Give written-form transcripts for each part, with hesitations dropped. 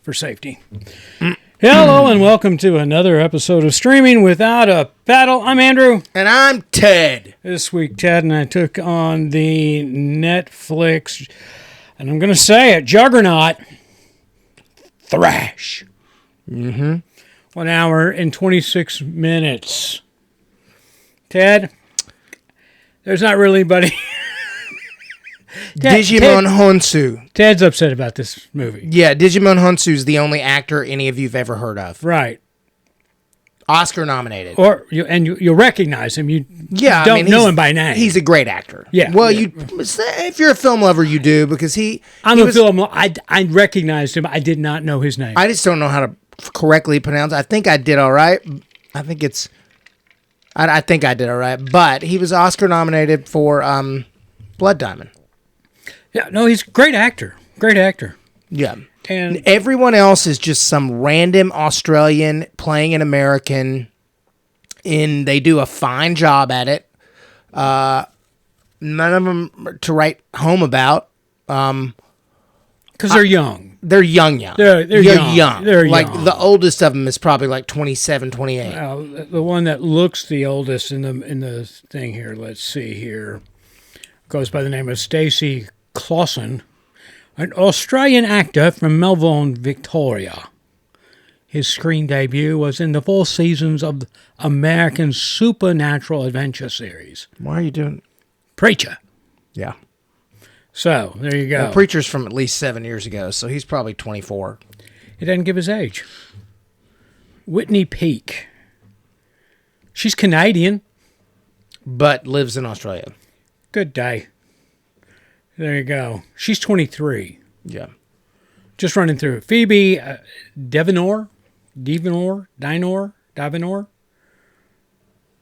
for safety. Hello and welcome to another episode of Streaming Without a Paddle. I'm Andrew. And I'm Ted. This week, Ted and I took on the Netflix, and I'm going to say it, juggernaut, THRASH. 1 hour and 26 minutes. Ted, there's not really anybody... Digimon Honsu. Ted's upset about this movie. Yeah, Digimon Honsu is the only actor any of you've ever heard of. Right. Oscar nominated. You'll recognize him. You don't know him by name. He's a great actor. Yeah. Well, if you're a film lover, you do, because I recognized him. I did not know his name. I just don't know how to correctly pronounce it. I think I did all right. I think I did all right. But he was Oscar nominated for Blood Diamond. Yeah, no, he's a great actor. Great actor. Yeah. And everyone else is just some random Australian playing an American, and they do a fine job at it. None of them to write home about. Because they're young. They're young. They're young. They're like, young. the oldest of them is probably like 27, 28. The one that looks the oldest in the thing here, let's see here, goes by the name of Stacey Clausen, an Australian actor from Melbourne, Victoria. His screen debut was in the 4 seasons of the American Supernatural Adventure series. Why are you doing Preacher. Yeah. So, there you go. Well, Preacher's from at least 7 years ago, so he's probably 24. He doesn't give his age. Whitney Peake. She's Canadian. But lives in Australia. Good day. There you go. She's 23. Yeah. Just running through. Phoebe Devenor.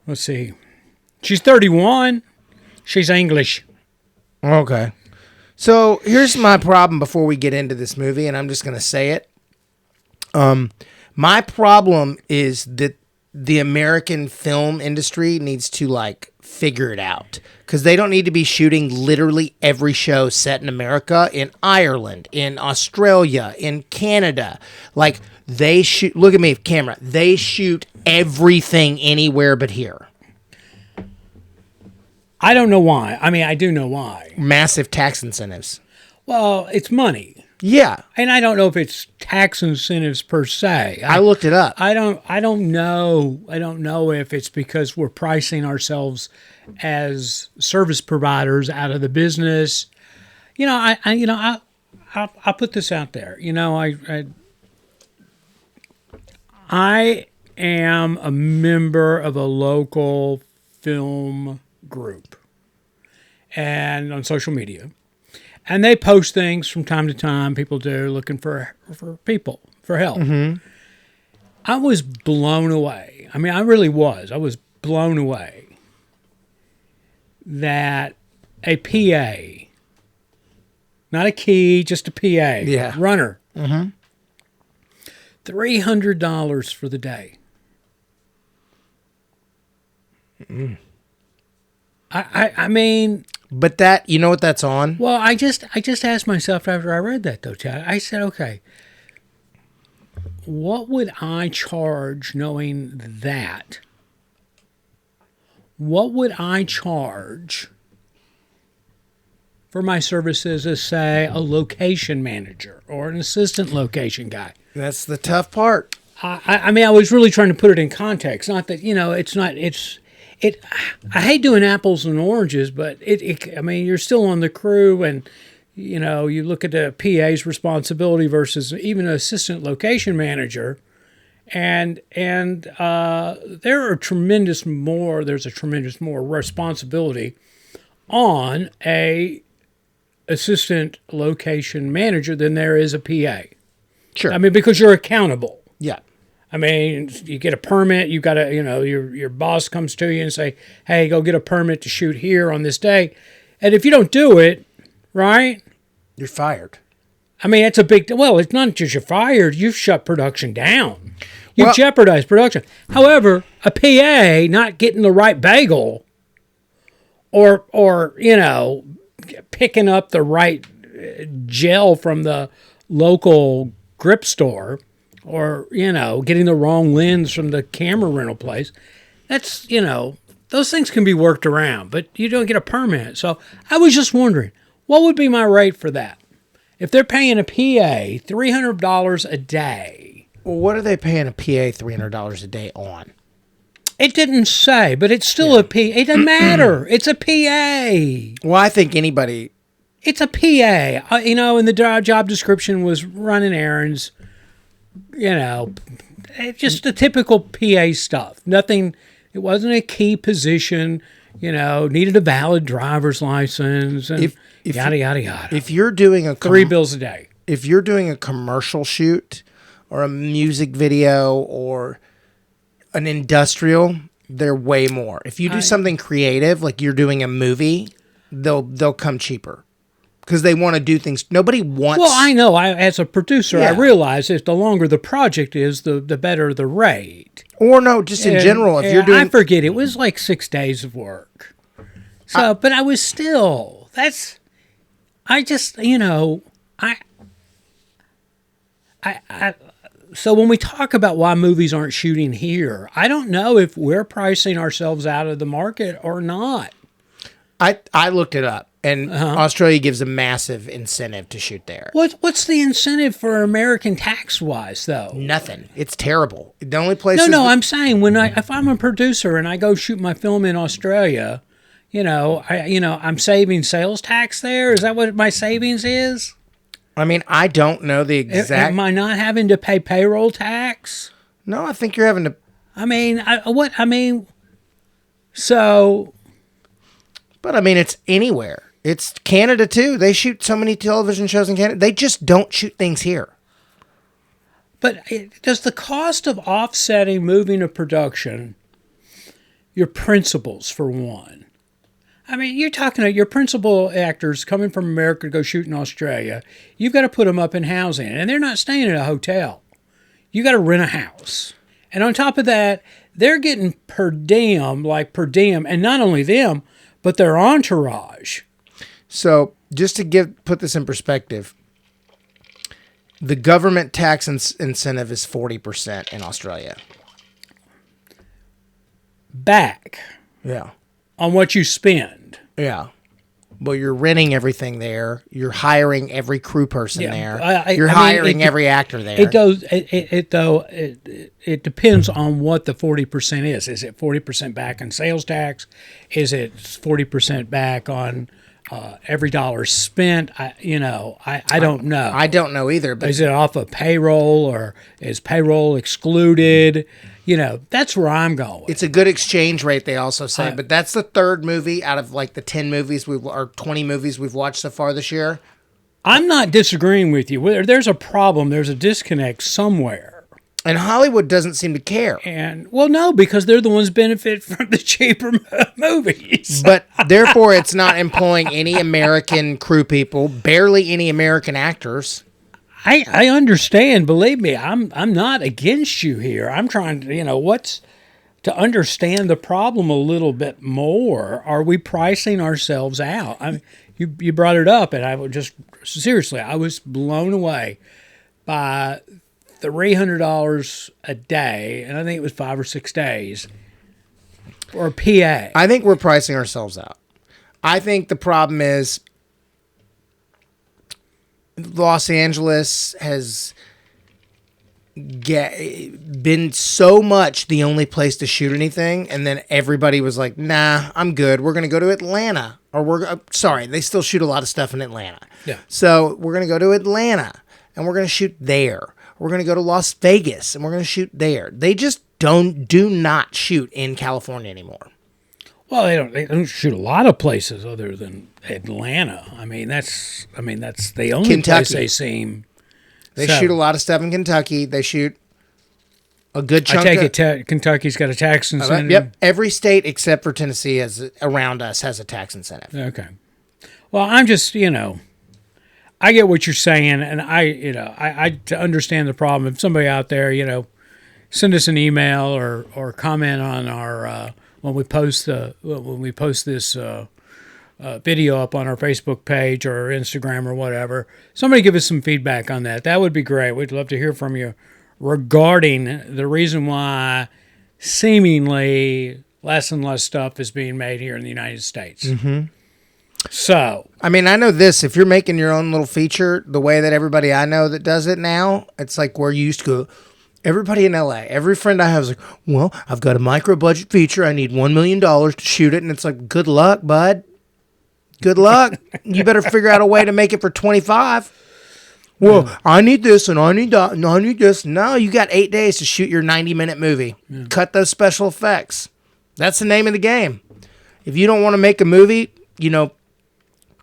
Let's see. She's 31. She's English. Okay. So here's my problem before we get into this movie, and I'm just going to say it. My problem is that the American film industry needs to, figure it out. Because they don't need to be shooting literally every show set in America, in Ireland, in Australia, in Canada. They shoot... Look at me, camera. They shoot everything anywhere but here. I don't know why. I mean, I do know why. Massive tax incentives. Well, it's money. Yeah. And I don't know if it's tax incentives per se. I looked it up. I don't know. I don't know if it's because we're pricing ourselves as service providers out of the business. I'll put this out there. I am a member of a local film group and on social media. And they post things from time to time. People do, looking for people, for help. Mm-hmm. I was blown away. I mean, I really was. I was blown away that a PA, not a key, just a PA, runner, $300 for the day. Mm. I mean... But that, you know what that's on? Well, I just asked myself after I read that, though, Chad. I said, okay, what would I charge knowing that? What would I charge for my services as, say, a location manager or an assistant location guy? That's the tough part. I mean, I was really trying to put it in context. Not that, I hate doing apples and oranges, but I mean, you're still on the crew, and you look at the PA's responsibility versus even an assistant location manager, and there's a tremendous more responsibility on a assistant location manager than there is a PA. Sure. I mean, because you're accountable. Yeah. I mean, you get a permit, you got to, your boss comes to you and say, hey, go get a permit to shoot here on this day. And if you don't do it, right? You're fired. I mean, it's a big, it's not just you're fired, you've shut production down. You've jeopardized production. However, a PA not getting the right bagel or picking up the right gel from the local grip store or, getting the wrong lens from the camera rental place, that's, those things can be worked around, but you don't get a permit. So I was just wondering, what would be my rate for that? If they're paying a PA $300 a day. Well, what are they paying a PA $300 a day on? It didn't say, but it's still a PA. It doesn't matter. It's a PA. Well, I think anybody... It's a PA. And the job description was running errands, just the typical PA stuff. Nothing, it wasn't a key position, needed a valid driver's license and if yada, yada, yada. If you're doing a... $3 bills a day. If you're doing a commercial shoot or a music video or an industrial, they're way more. If you do something creative, like you're doing a movie, they'll come cheaper. Because they want to do things. Nobody wants... Well, I know. As a producer, I realize that the longer the project is, the better the rate. Or no, just in general, if you're doing... I forget. It was like 6 days of work. So, but I was still... That's... I just, So when we talk about why movies aren't shooting here, I don't know if we're pricing ourselves out of the market or not. I looked it up. And Australia gives a massive incentive to shoot there. What's the incentive for American tax-wise, though? Nothing. It's terrible. The only place. No. I'm saying if I'm a producer and I go shoot my film in Australia, I'm saving sales tax there. Is that what my savings is? I mean, I don't know the exact. Am I not having to pay payroll tax? No, I think you're having to. So. But I mean, it's anywhere. It's Canada, too. They shoot so many television shows in Canada. They just don't shoot things here. But does the cost of offsetting moving a production, your principals, for one? I mean, you're talking about your principal actors coming from America to go shoot in Australia. You've got to put them up in housing, and they're not staying in a hotel. You got to rent a house. And on top of that, they're getting per diem, and not only them, but their entourage. So just to put this in perspective, the government tax incentive is 40% in Australia. Back. Yeah. On what you spend. Yeah. Well, you're renting everything there. You're hiring every crew person there. You're hiring every actor there. It depends on what the 40% is. Is it 40% back on sales tax? Is it 40% back on every dollar spent? I don't know. I don't know either. But is it off of payroll or is payroll excluded? That's where I'm going. It's a good exchange rate, they also say. But that's the third movie out of like the 10 movies or 20 movies we've watched so far this year. I'm not disagreeing with you. There's a problem. There's a disconnect somewhere. And Hollywood doesn't seem to care. No, because they're the ones benefit from the cheaper movies. But therefore, it's not employing any American crew people, barely any American actors. I understand. Believe me, I'm not against you here. I'm trying to, to understand the problem a little bit more. Are we pricing ourselves out? You brought it up, and I was blown away by $300 a day, and I think it was 5 or 6 days, or PA. I think we're pricing ourselves out. I think the problem is Los Angeles has been so much the only place to shoot anything, and then everybody was like, nah, I'm good. We're going to go to Atlanta. Or they still shoot a lot of stuff in Atlanta. Yeah. So we're going to go to Atlanta, and we're going to shoot there. We're going to go to Las Vegas, and we're going to shoot there. They just do not shoot in California anymore. Well, they don't shoot a lot of places other than Atlanta. That's the only place they seem. They shoot a lot of stuff in Kentucky. They shoot a good chunk. I take it Kentucky's got a tax incentive. Yep, every state except for Tennessee around us has a tax incentive. Okay. Well, I'm just I get what you're saying, and I to understand the problem. If somebody out there, send us an email or comment on our when we post this video up on our Facebook page or Instagram or whatever. Somebody give us some feedback on that. That would be great. We'd love to hear from you regarding the reason why seemingly less and less stuff is being made here in the United States. Mm-hmm. So, I mean, I know this. If you're making your own little feature, the way that everybody I know that does it now, it's like where you used to go. Everybody in LA, every friend I have is like, well, I've got a micro budget feature. I need $1 million to shoot it. And it's like, good luck, bud. Good luck. You better figure out a way to make it for 25. Well, I need this and I need that and I need this. No, you got 8 days to shoot your 90-minute movie. Yeah. Cut those special effects. That's the name of the game. If you don't want to make a movie,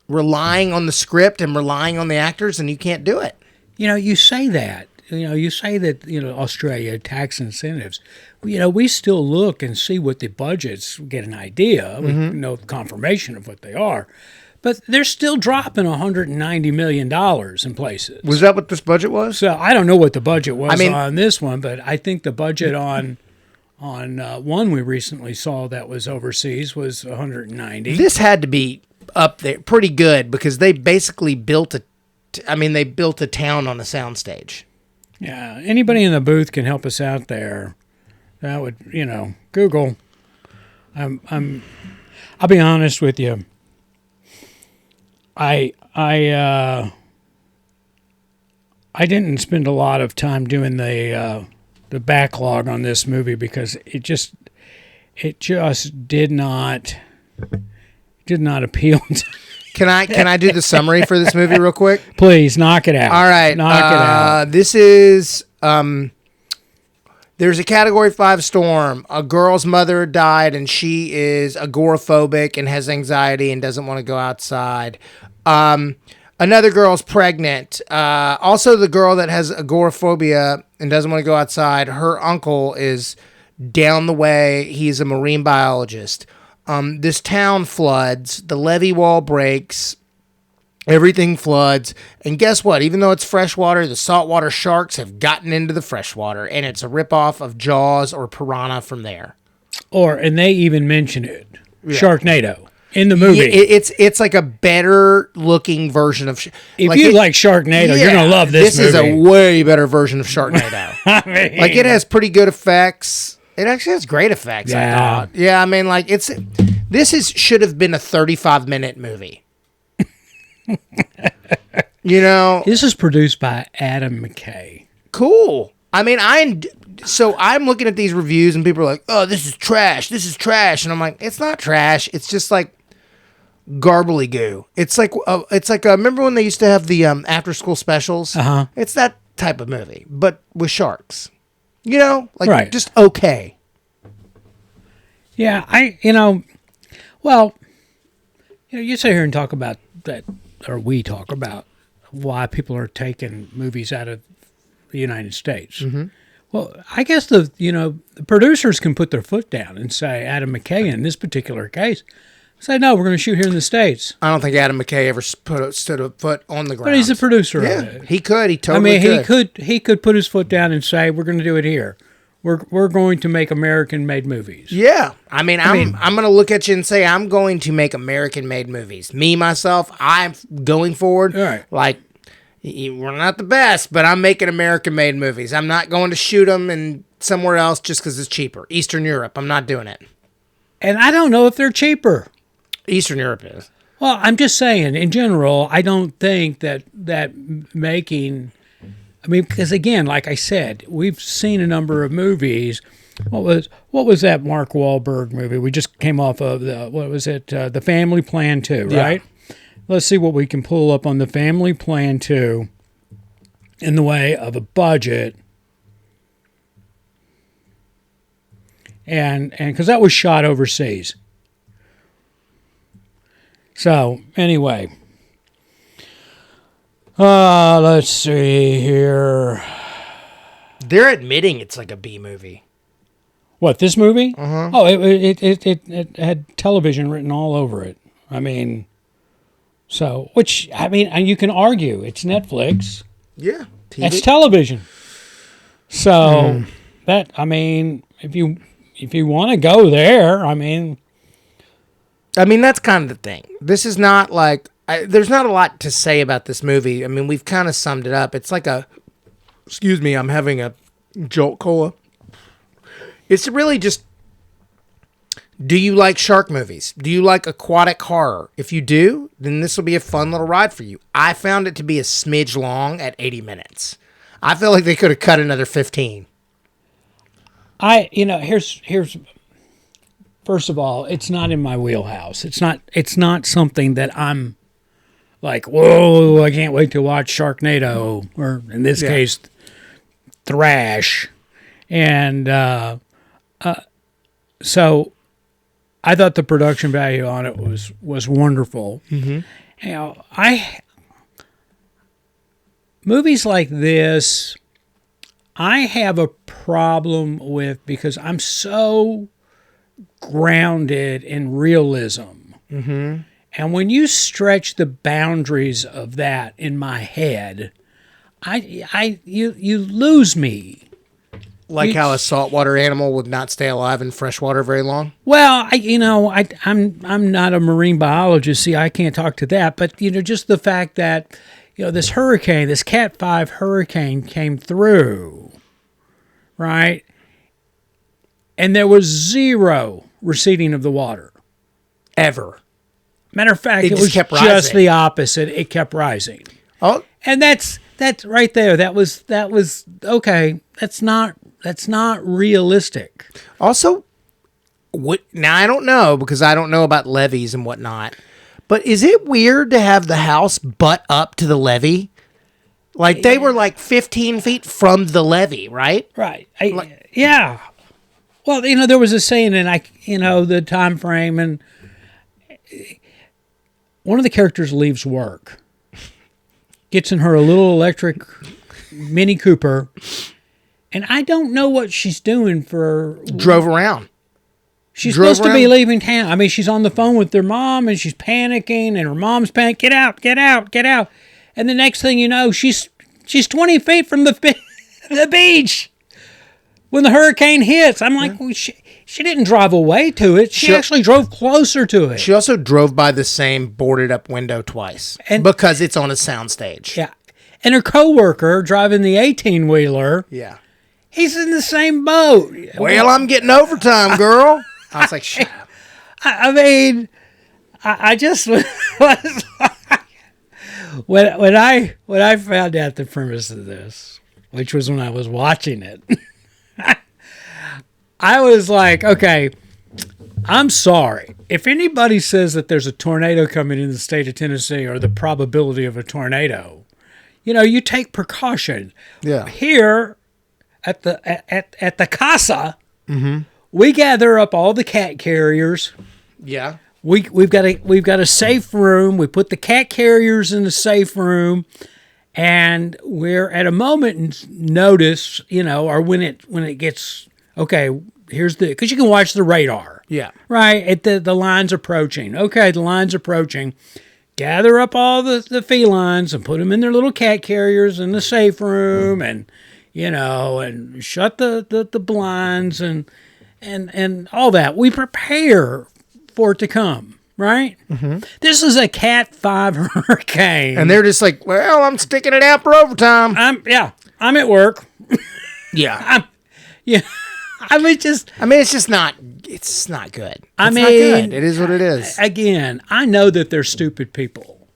relying on the script and relying on the actors, and you can't do it. You say that. Australia tax incentives. We still look and see what the budgets, get an idea. We know confirmation of what they are. But they're still dropping $190 million in places. Was that what this budget was? So I don't know what the budget was on this one, but I think the budget on one we recently saw that was overseas was $190. This had to be up there pretty good because they basically built a town on a soundstage. Yeah, anybody in the booth can help us out there. That would, Google. I'll be honest with you. I didn't spend a lot of time doing the backlog on this movie because it just did not appeal to. Can I do the summary for this movie real quick? Please, knock it out. All right. Knock it out. This is, there's a Category 5 storm. A girl's mother died, and she is agoraphobic and has anxiety and doesn't want to go outside. Another girl's pregnant. Also, the girl that has agoraphobia and doesn't want to go outside, her uncle is down the way. He's a marine biologist. This town floods, the levee wall breaks, everything floods, and guess what? Even though it's freshwater, the saltwater sharks have gotten into the freshwater, and it's a ripoff of Jaws or Piranha from there. And they even mention it, Sharknado, in the movie. Yeah, it's like a better looking version of. If you like Sharknado, you're gonna love this movie. This is a way better version of Sharknado. It has pretty good effects. It actually has great effects. Yeah. I thought. Yeah, I mean, should have been a 35-minute movie. This is produced by Adam McKay. Cool. I mean, I'm looking at these reviews and people are like, "Oh, this is trash. This is trash," and I'm like, "It's not trash. It's just like garbly goo. It's like remember when they used to have the after school specials? Uh-huh. It's that type of movie, but with sharks. Right. Just okay. Yeah, you sit here and talk about that, or we talk about why people are taking movies out of the United States. Mm-hmm. Well, I guess the producers can put their foot down and say, Adam McKay in this particular case, say, no, we're going to shoot here in the States. I don't think Adam McKay ever stood a foot on the ground. But he's a producer. Yeah, of it. he could. He totally could. He could put his foot down and say, we're going to do it here. We're going to make American-made movies. Yeah. I'm going to look at you and say, I'm going to make American-made movies. Me, myself, I'm going forward. All right. Like, we're not the best, but I'm making American-made movies. I'm not going to shoot them in somewhere else just because it's cheaper. Eastern Europe, I'm not doing it. And I don't know if they're cheaper. Eastern Europe is. Well, I'm just saying, in general, I don't think that making... because again, like I said, we've seen a number of movies. What was that Mark Wahlberg movie? We just came off of The Family Plan 2, right? Yeah. Let's see what we can pull up on The Family Plan 2 in the way of a budget. And because that was shot overseas. So, anyway. Let's see here. They're admitting it's like a B movie. What, this movie? Uh-huh. Oh, it had television written all over it. I mean, and you can argue it's Netflix. Yeah. TV. It's television. So, if you want to go there, I mean, that's kind of the thing. This is not like there's not a lot to say about this movie. I mean, we've kind of summed it up. It's like excuse me, I'm having a Jolt Cola. It's really just, do you like shark movies? Do you like aquatic horror? If you do, then this will be a fun little ride for you. I found it to be a smidge long at 80 minutes. I feel like they could have cut another 15. Here's first of all, it's not in my wheelhouse. It's not something that I'm like, whoa, I can't wait to watch Sharknado, or in this case, Thrash. And so I thought the production value on it was wonderful. Mm-hmm. Movies like this, I have a problem with because I'm so grounded in realism. Mm-hmm. And when you stretch the boundaries of that in my head, you lose me. Like how a saltwater animal would not stay alive in fresh water very long? Well, I'm not a marine biologist. See, I can't talk to that. But, just the fact that, this hurricane, this Cat 5 hurricane came through, right? And there was zero receding of the water. Ever. Matter of fact, it was just the opposite. It kept rising. Oh. And that's right there. That was okay. That's not realistic. Also, now I don't know because I don't know about levees and whatnot, but is it weird to have the house butt up to the levee? Like they were like 15 feet from the levee, right? Right. Yeah. Well, there was a saying, and the time frame, and one of the characters leaves work, gets in her a little electric Mini Cooper. And I don't know what she's doing drove around. She's supposed to be leaving town. I mean, she's on the phone with her mom, and she's panicking, and her mom's panicking. Get out, get out, get out. And the next thing you know, she's 20 feet from the beach when the hurricane hits. I'm like, well, she didn't drive away to it. She actually drove closer to it. She also drove by the same boarded up window twice because it's on a soundstage. Yeah. And her coworker driving the 18-wheeler. Yeah. He's in the same boat. Well, I'm getting overtime, girl. I was like, shut up. I just was like, when I found out the premise of this, which was when I was watching it, I was like, okay, I'm sorry. If anybody says that there's a tornado coming in the state of Tennessee or the probability of a tornado, you take precaution. Yeah. Here at the casa, mm-hmm. we gather up all the cat carriers. Yeah. We've got a safe room. We put the cat carriers in the safe room, and we're at a moment's notice, or when it gets okay. Because you can watch the radar. Yeah. Right. The line's approaching. Okay, the line's approaching. Gather up all the felines and put them in their little cat carriers in the safe room, and and shut the blinds and all that. We prepare for it to come, right? Mm-hmm. This is a Cat 5 hurricane, and they're just like, well, I'm sticking it out for overtime. I'm at work. Yeah. It's just not. It's not good. Not good. It is what it is. Again, I know that they're stupid people.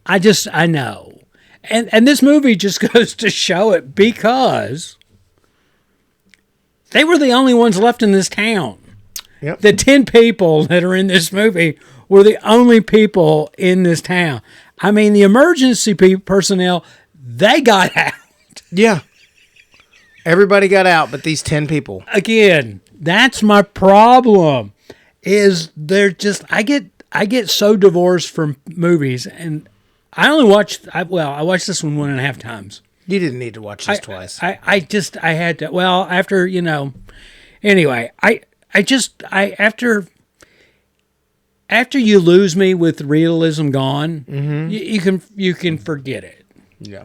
I know. And this movie just goes to show it because they were the only ones left in this town. Yep. The 10 people that are in this movie were the only people in this town. I mean, the emergency personnel, they got out. Yeah. Everybody got out but these 10 people. Again, that's my problem. Is they're just I get so divorced from movies, and I watched this one 1.5 times. You didn't need to watch this twice. I had to. Well, after anyway, after you lose me with realism gone, mm-hmm. you can forget it. Yeah.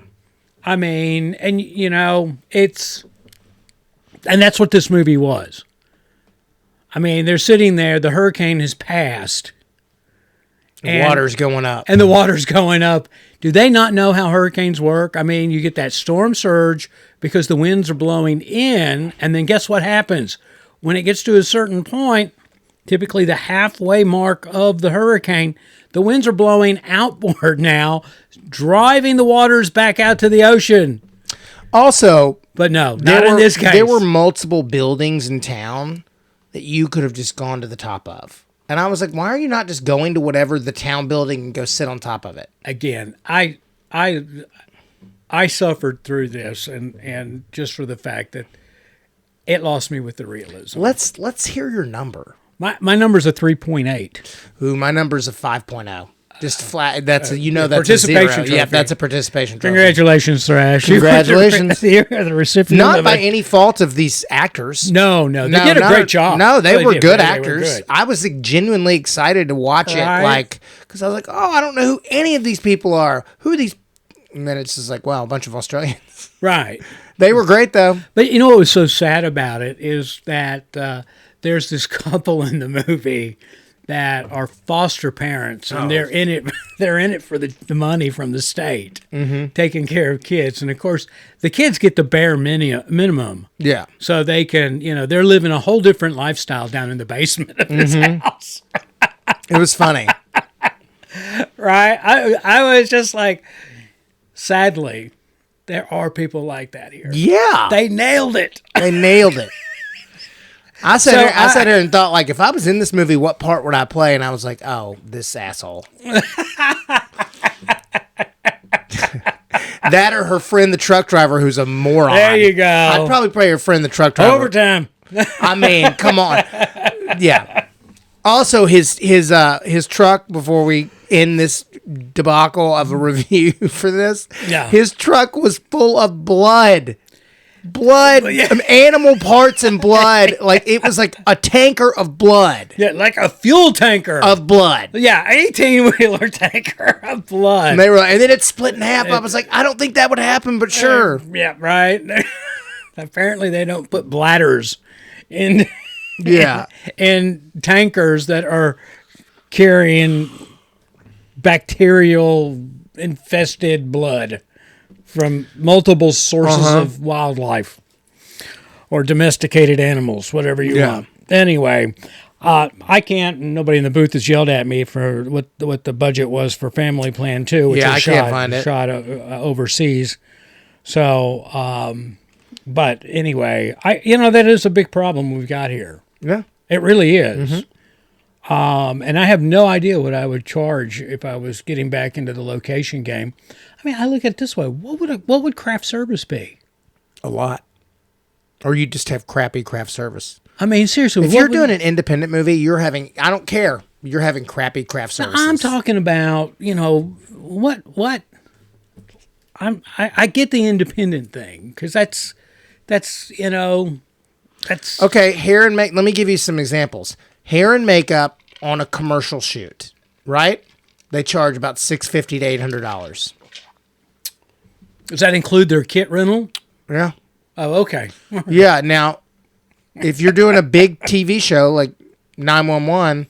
I mean, and that's what this movie was. I mean, they're sitting there. The hurricane has passed. The water's going up. And the water's going up. Do they not know how hurricanes work? I mean, you get that storm surge because the winds are blowing in, and then guess what happens? When it gets to a certain point, typically the halfway mark of the hurricane, the winds are blowing outward now, driving the waters back out to the ocean. Also, but no, not in this case. There were multiple buildings in town that you could have just gone to the top of. And I was like, why are you not just going to whatever the town building and go sit on top of it? Again, I suffered through this, and just for the fact that it lost me with the realism. Let's hear your number. My number's a 3.8. Ooh, my number's a 5.0. Just flat. That's that's participation a zero. trophy. Yeah, that's a participation trophy. Congratulations, Thrash. Congratulations. You're the recipient. Not by any fault of these actors. No, they did a great job. No, they were good actors. I was genuinely excited to watch it, because I was like, oh, I don't know who any of these people are. Who are these? And then it's just like, wow, a bunch of Australians. Right. They were great though. But you know what was so sad about it is that there's this couple in the movie that are foster parents, and they're in it. They're in it for the money from the state, taking care of kids, and of course the kids get the bare minimum. Yeah, so they can, they're living a whole different lifestyle down in the basement of this house. It was funny, right? I was just like, sadly, there are people like that here. Yeah, they nailed it. They nailed it. I sat here and thought, like, if I was in this movie, what part would I play? And I was like, oh, this asshole. That or her friend, the truck driver, who's a moron. There you go. I'd probably play her friend, the truck driver. Overtime. I mean, come on. Yeah. Also, his truck, before we end this debacle of a review for this, his truck was full of blood. Animal parts and blood. Like, it was like a tanker of blood. Yeah, like a fuel tanker of blood. Yeah, 18-wheeler tanker of blood. And and then it split in half. I was like, I don't think that would happen, but sure. Yeah, right. Apparently, they don't put bladders in tankers that are carrying bacterial infested blood from multiple sources of wildlife or domesticated animals, whatever you want. Anyway, I can't. Nobody in the booth has yelled at me for what the budget was for Family Plan 2, which I can't find it. Shot overseas. So, but anyway, that is a big problem we've got here. Yeah, it really is. And I have no idea what I would charge if I was getting back into the location game. I mean, I look at it this way: what would craft service be? A lot. Or you just have crappy craft service. I mean, seriously, if you're doing an independent movie, you're having, I don't care, you're having crappy craft services. I'm talking about, what? I get the independent thing because that's okay. Hair and let me give you some examples. Hair and makeup on a commercial shoot, right? They charge about $650 to $800. Does that include their kit rental? Yeah. Oh, okay. Yeah. Now, if you're doing a big TV show like 911,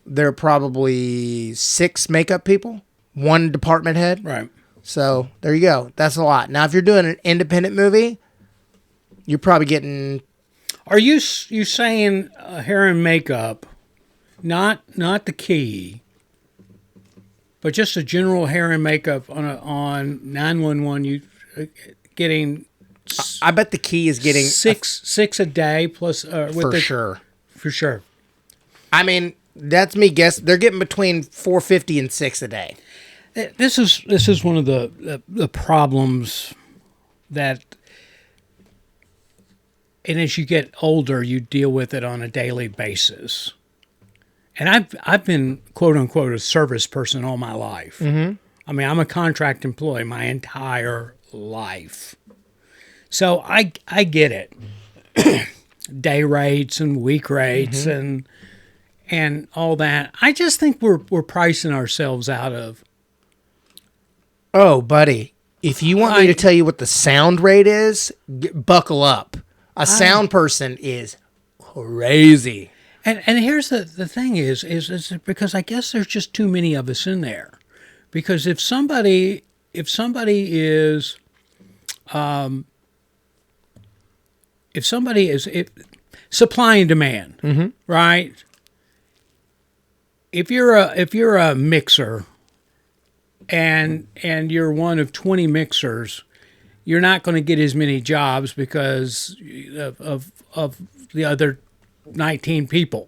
there are probably 6 makeup people, 1 department head. Right. So there you go. That's a lot. Now, if you're doing an independent movie, you're probably getting. Are you saying hair and makeup, not the key, but just a general hair and makeup on 911? You getting? I bet the key is getting six a day plus sure. For sure. I mean, that's me guess. They're getting between $450 and $6 a day. This is one of the problems that. And as you get older, you deal with it on a daily basis. And I've been, quote unquote, a service person all my life. Mm-hmm. I mean, I'm a contract employee my entire life. So I get it. Day rates and week rates and all that. I just think we're pricing ourselves out of. Oh, buddy. If you want me to tell you what the sound rate is, buckle up. A sound person is crazy. And here's the thing is because I guess there's just too many of us in there. Because if somebody is supply and demand, right? If you're a mixer and you're one of 20 mixers, you're not going to get as many jobs because of the other 19 people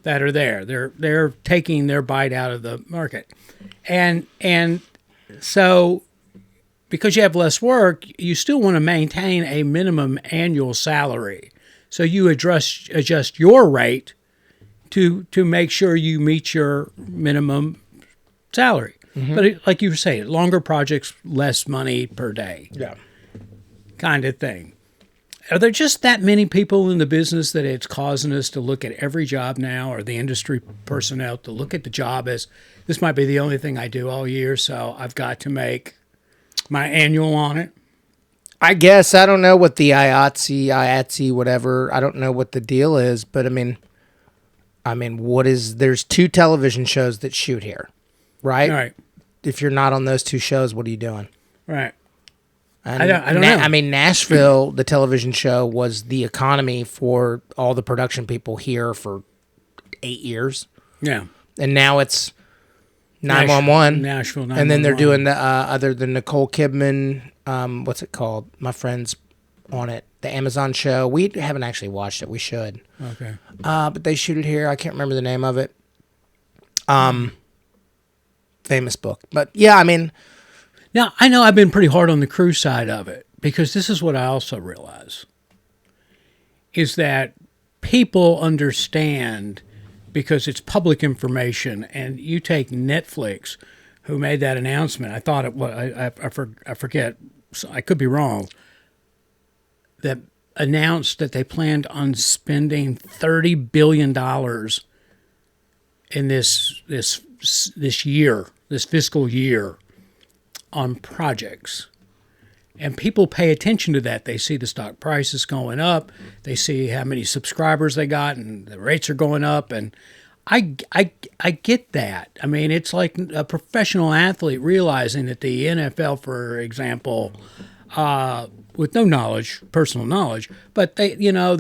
that are there. They're taking their bite out of the market. And so because you have less work, you still want to maintain a minimum annual salary. So you adjust your rate to make sure you meet your minimum salary. But like you were saying, longer projects, less money per day. Yeah. Kind of thing. Are there just that many people in the business that it's causing us to look at every job now, or the industry personnel to look at the job as this might be the only thing I do all year, so I've got to make my annual on it? I guess I don't know what the IATSE, whatever. I don't know what the deal is, but I mean, there's 2 television shows that shoot here, right? All right. If you're not on those 2 shows, what are you doing? Right. And I don't know. I mean, Nashville, the television show, was the economy for all the production people here for 8 years. Yeah. And now it's 911. Nashville 911. And then they're doing the other than Nicole Kidman, what's it called? My friend's on it. The Amazon show. We haven't actually watched it. We should. Okay. But they shoot it here. I can't remember the name of it. Famous book. But yeah, I mean, Now, I know I've been pretty hard on the crew side of it because this is what I also realize is that people understand because it's public information, and you take Netflix, who made that announcement. I thought it was, I forget, so I could be wrong, that announced that they planned on spending $30 billion in this year, this fiscal year, on projects. And people pay attention to that. They see the stock prices going up. They see how many subscribers they got, and the rates are going up. And I get that. I mean, it's like a professional athlete realizing that the NFL, for example, with no knowledge, personal knowledge, but they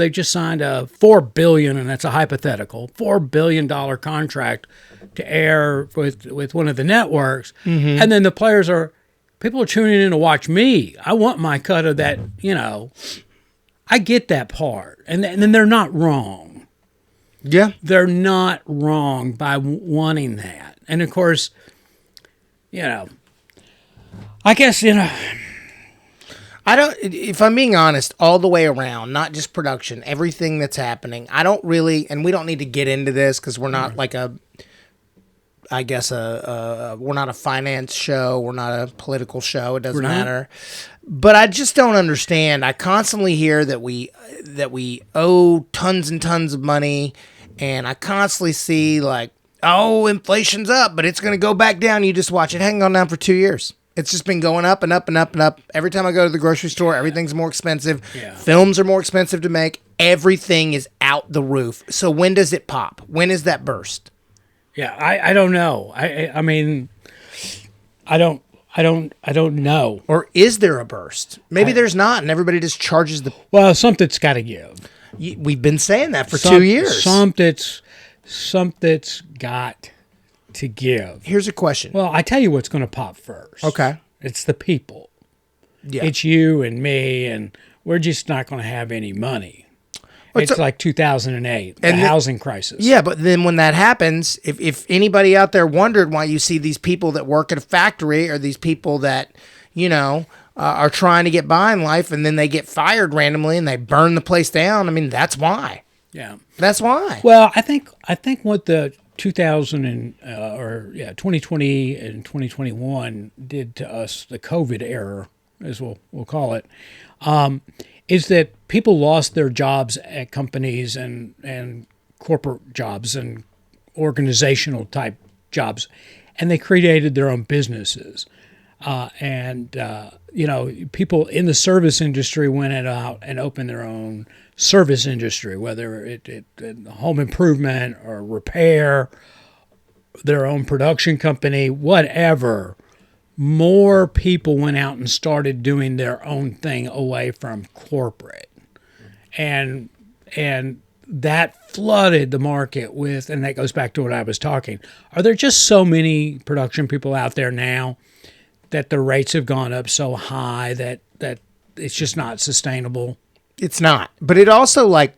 just signed a $4 billion, and that's a hypothetical, $4 billion contract to air with one of the networks. And then the players people are tuning in to watch me. I want my cut of that, I get that part. And then they're not wrong. yeah. They're not wrong by wanting that. And of course, I guess, I don't, if I'm being honest, all the way around, not just production, everything that's happening, I don't really, and we don't need to get into this because we're not like we're not a finance show. We're not a political show. It doesn't matter. But I just don't understand. I constantly hear that we owe tons and tons of money, and I constantly see like, oh, inflation's up, but it's going to go back down. You just watch it. Hang on down for 2 years. It's just been going up and up and up and up. Every time I go to the grocery store, everything's more expensive. Yeah. Films are more expensive to make. Everything is out the roof. So when does it pop? When is that burst? Yeah, I don't know. I mean, I don't know. Or is there a burst? Maybe there's not, and everybody just charges the. Well, something's got to give. We've been saying that for 2 years. Something's got to give. Here's a question. Well, I tell you what's going to pop first. Okay. It's the people. Yeah. It's you and me, and we're just not going to have any money. It's like 2008, the housing crisis. Yeah, but then when that happens, if anybody out there wondered why you see these people that work at a factory or these people that, are trying to get by in life and then they get fired randomly and they burn the place down, I mean, that's why. Yeah. That's why. Well, I think what the 2020 and 2021 did to us, the COVID era, as we'll call it, is that people lost their jobs at companies and corporate jobs and organizational type jobs, and they created their own businesses. People in the service industry went out and opened their own service industry, whether it home improvement or repair, their own production company, whatever. More people went out and started doing their own thing away from corporate. And that flooded the market with, and that goes back to what I was talking. Are there just so many production people out there now that the rates have gone up so high that it's just not sustainable? It's not. But it also, like,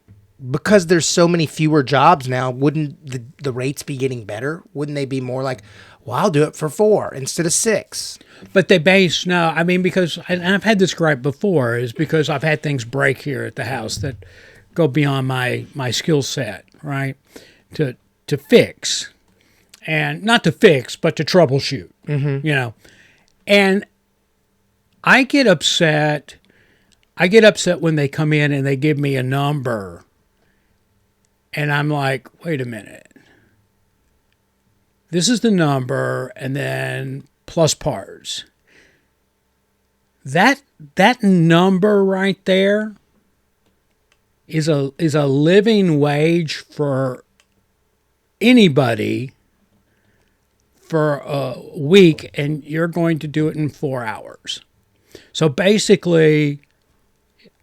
because there's so many fewer jobs now, wouldn't the rates be getting better? Wouldn't they be more like, well, I'll do it for 4 instead of 6? But because, and I've had this gripe before, is because I've had things break here at the house that go beyond my skill set, right? To fix. And not to fix, but to troubleshoot, And I get upset when they come in and they give me a number. And I'm like, wait a minute. This is the number, and then plus parts. That number right there is a living wage for anybody for a week, and you're going to do it in 4 hours. So basically,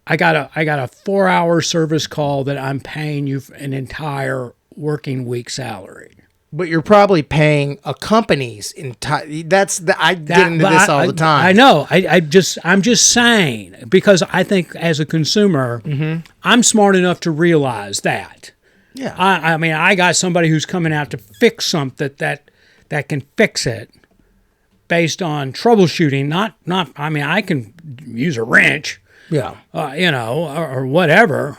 I got a 4-hour service call that I'm paying you an entire working week salary. But you're probably paying a company's entire. I get into this all the time. I know. I'm just saying, because I think as a consumer, I'm smart enough to realize that. Yeah. I mean, I got somebody who's coming out to fix something that can fix it based on troubleshooting. Not. I mean, I can use a wrench. Yeah. Or whatever.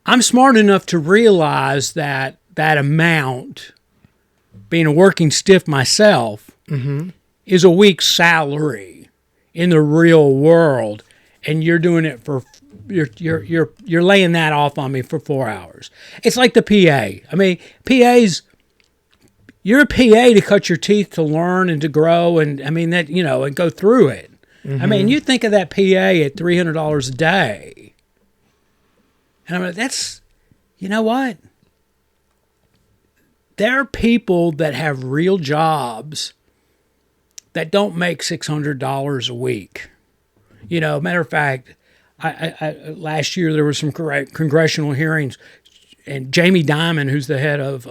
I'm smart enough to realize that amount, being a working stiff myself, is a week's salary in the real world, and you're doing it for you're laying that off on me for 4 hours. It's like the PA. I mean, PAs. You're a PA to cut your teeth, to learn and to grow, and I mean that and go through it. I mean, you think of that PA at $300 a day, and I'm like, that's, you know what? There are people that have real jobs that don't make $600 a week. Matter of fact, I last year there were some congressional hearings, and Jamie Dimon, who's the head of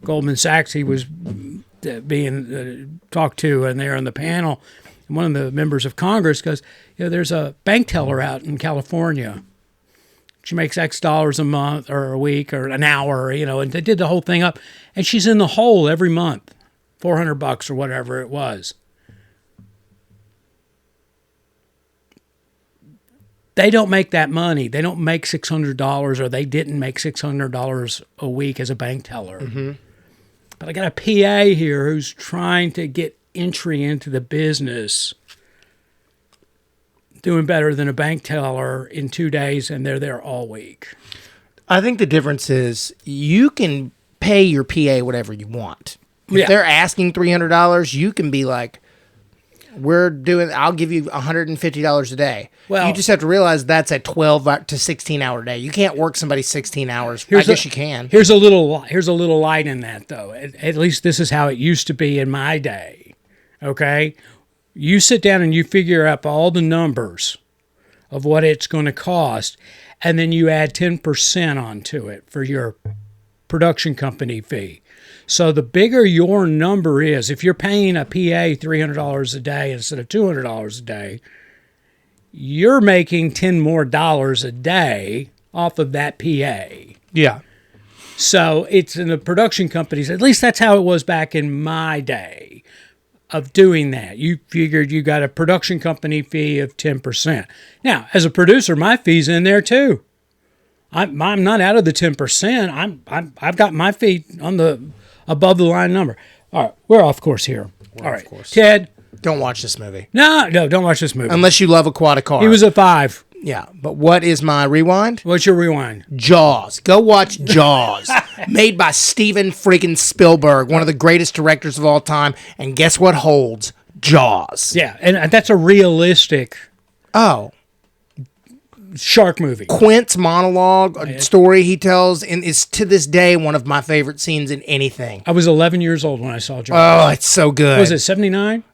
Goldman Sachs, he was being talked to, and they're on the panel. And one of the members of Congress goes, there's a bank teller out in California. She makes X dollars a month or a week or an hour, and they did the whole thing up. And she's in the hole every month, $400 or whatever it was. They don't make that money. They don't make $600, or they didn't make $600 a week as a bank teller. But I got a PA here who's trying to get entry into the business, doing better than a bank teller in 2 days, and they're there all week. I think the difference is you can pay your PA whatever you want. If they're asking $300, you can be like, I'll give you $150 a day. Well, you just have to realize that's a 12 to 16 hour day. You can't work somebody 16 hours. I guess you can. Here's a little light in that, though. At least this is how it used to be in my day. Okay? You sit down and you figure up all the numbers of what it's going to cost, and then you add 10% onto it for your production company fee. So the bigger your number is, if you're paying a PA $300 a day instead of $200 a day, you're making $10 more a day off of that PA. Yeah. So it's in the production companies, at least that's how it was back in my day of doing that. You figured you got a production company fee of 10%. Now, as a producer, my fee's in there too. I'm not out of the 10%. I've got my fee on the above the line number. All right, we're off course here. All right, Ted. Don't watch this movie. No, don't watch this movie. Unless you love Aquatic Car. He was a 5. Yeah, but what is my rewind? What's your rewind? Jaws. Go watch Jaws. Made by Steven freaking Spielberg, one of the greatest directors of all time. And guess what holds? Jaws. Yeah, and that's a realistic shark movie. Quint's monologue, a story he tells, and is to this day one of my favorite scenes in anything. I was 11 years old when I saw Jaws. Oh, it's so good. Was it 79?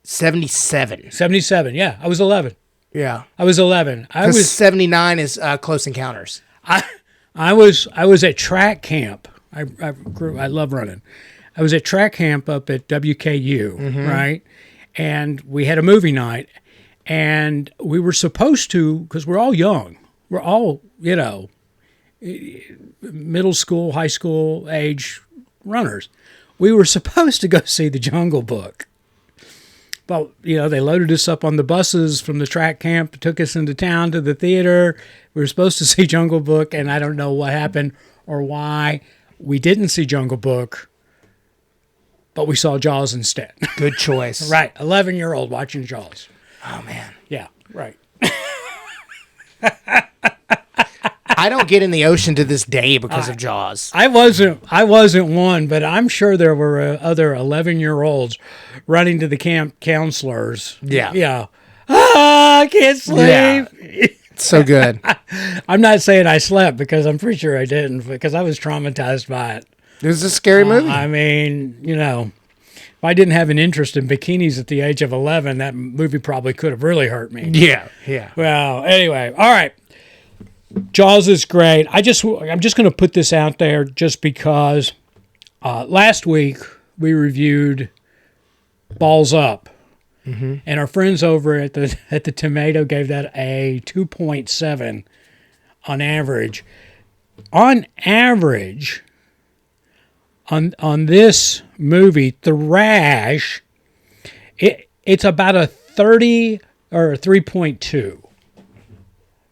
77. 77, yeah. I was 11. Yeah. I was 11. I Because was 79 is Close Encounters. I was at track camp. I love running. I was at track camp up at WKU, right? And we had a movie night, and we were supposed to, because we're all young. We're all, middle school, high school age runners. We were supposed to go see The Jungle Book. But, they loaded us up on the buses from the track camp, took us into town to the theater. We were supposed to see Jungle Book, and I don't know what happened or why we didn't see Jungle Book, but we saw Jaws instead. Good choice. Right. 11-year-old watching Jaws. Oh, man. Yeah, right. I don't get in the ocean to this day because of Jaws. I wasn't one, but I'm sure there were other 11-year-olds running to the camp counselors. Yeah. Yeah. I can't sleep. Yeah. So good. I'm not saying I slept, because I'm pretty sure I didn't, because I was traumatized by it. It was a scary movie. I mean, if I didn't have an interest in bikinis at the age of 11, that movie probably could have really hurt me. Yeah. Well, anyway, all right. Jaws is great. I'm just going to put this out there just because last week we reviewed Balls Up, and our friends over at the Tomato gave that a 2.7 on average. On average, on this movie, Thrash, it's about a 30 or a 3.2.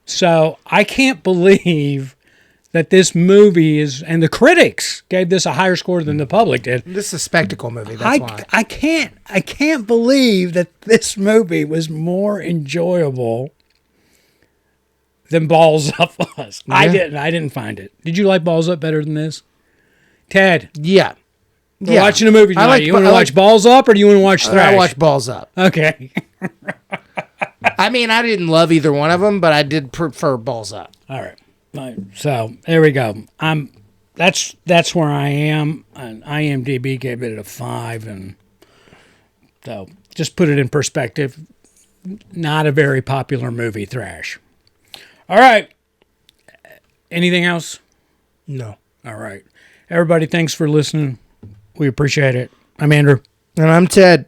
So I can't believe that this movie is, and the critics gave this a higher score than the public did. This is a spectacle movie. That's why. I can't believe that this movie was more enjoyable than Balls Up was. Yeah. I didn't find it. Did you like Balls Up better than this? Ted. Yeah. We're watching a movie tonight. You want to watch Balls Up or do you want to watch Thrash? I watch Balls Up. Okay. I mean, I didn't love either one of them, but I did prefer Balls Up. All right. So there we go. That's where I am. And IMDb gave it a 5, and so just put it in perspective. Not a very popular movie, Thrash. All right. Anything else? No. All right. Everybody, thanks for listening. We appreciate it. I'm Andrew. And I'm Ted.